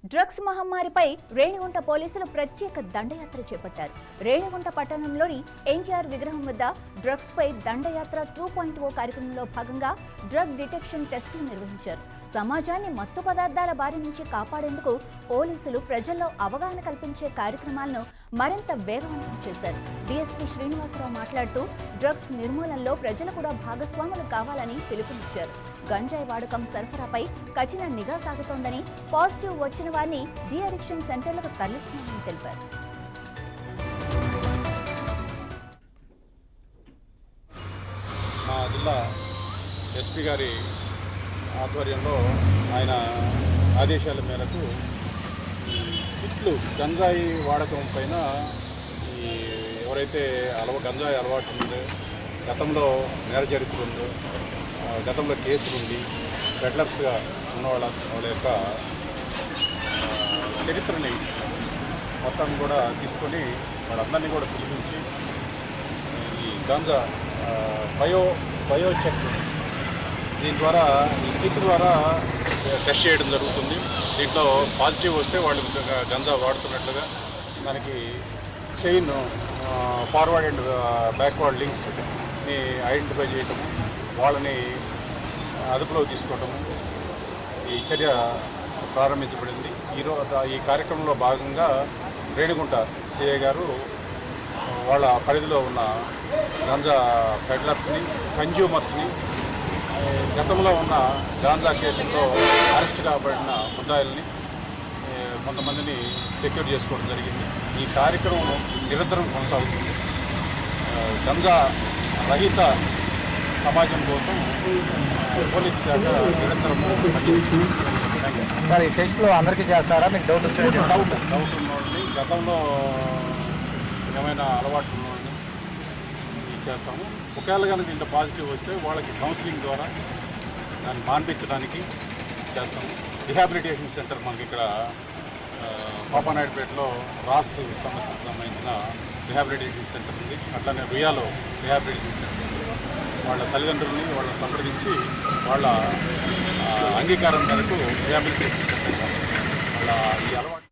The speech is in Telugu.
డ్రగ్స్ మహమ్మారిపై రేణిగుంట పోలీసులు ప్రత్యేక దండయాత్ర చేపట్టారు. రేణిగుంట పట్టణంలోని ఎన్టీఆర్ విగ్రహం వద్ద డ్రగ్స్ పై దండయాత్ర 2.0 కార్యక్రమంలో భాగంగా డ్రగ్ డిటెక్షన్ టెస్టులు నిర్వహించారు. సమాజాన్ని మత్తు పదార్థాల బారి నుంచి కాపాడేందుకు పోలీసులు ప్రజల్లో అవగాహన కల్పించే కార్యక్రమాలను మరింత వేగవంతం చేశారు. డీఎస్పీ శ్రీనివాసరావు మాట్లాడుతూ డ్రగ్స్ నిర్మూలనలో ప్రజలు కూడా భాగస్వాములు కావాలని పిలుపునిచ్చారు. గంజాయి వాడకం సరఫరాపై కఠిన నిఘా సాగుతోందని, పాజిటివ్ వచ్చిన వారిని డి అడిక్షన్ సెంటర్లకు తరలిస్తున్నామని తెలిపారు. మా జిల్లా ఎస్పీ గారి ఆధ్వర్యంలో ఆయన ఆదేశాల మేరకు ఇట్లు గంజాయి వాడకం పైన ఎవరైతే గంజాయి అలవాటు ఉందో, గతంలో నేర చరిత్ర ఉందో, గతంలో కేసులుండి పెడ్లర్స్గా ఉన్న వాళ్ళ యొక్క చరిత్రని మొత్తం కూడా తీసుకొని వాళ్ళందరినీ కూడా పిలిపించి ఈ గాంజా బయో చెక్ దీని ద్వారా ఈ కిట్ ద్వారా టెస్ట్ చేయడం జరుగుతుంది. దీంట్లో పాజిటివ్ వస్తే వాళ్ళు గంజా వాడుతున్నట్లుగా మనకి చైన్ ఫార్వర్డ్ అండ్ బ్యాక్వర్డ్ లింక్స్ని ఐడెంటిఫై చేయటము, వాళ్ళని అదుపులో తీసుకోవటము ఈ చర్య ప్రారంభించబడింది. ఈ కార్యక్రమంలో భాగంగా రేణిగుంట సిఐ గారు వాళ్ళ పరిధిలో ఉన్న గాంజా పెడ్లర్స్ని, కన్జ్యూమర్స్ని, గతంలో ఉన్న గాంజా కేసుల్లో అరెస్ట్ కాబడిన ముద్దాయిల్ని కొంతమందిని సెక్యూర్ చేసుకోవడం జరిగింది. ఈ కార్యక్రమం నిరంతరం కొనసాగుతుంది. గంజా రహిత సమాజం కోసం పోలీస్ శాఖ నిరంతరం పనిచేస్తుంది. సార్, ఈ టెస్ట్లో అందరికీ చేస్తారా? మీకు డౌట్ డౌట్ ఉన్నవాడిని, గతంలో ఏమైనా అలవాటు ఉన్నవాడిని చేస్తాము. ఒకవేళ కనుక ఇంత పాజిటివ్ వస్తే వాళ్ళకి కౌన్సిలింగ్ ద్వారా దాన్ని మాన్పించడానికి చేస్తాము. రిహాబిలిటేషన్ సెంటర్ మనకి ఇక్కడ పాపానాయుడుపేటలో రాస్ సమస్యకు సంబంధించిన రిహాబిలిటేషన్ సెంటర్ ఉంది. అట్లానే రుయాలో రిహాబిలిటేషన్ సెంటర్ ఉంది. వాళ్ళ తల్లిదండ్రుల్ని వాళ్ళని సంప్రదించి వాళ్ళ అంగీకారం మేరకు రిహాబిలిటేషన్ సెంటర్ వాళ్ళ ఈ అలవాటు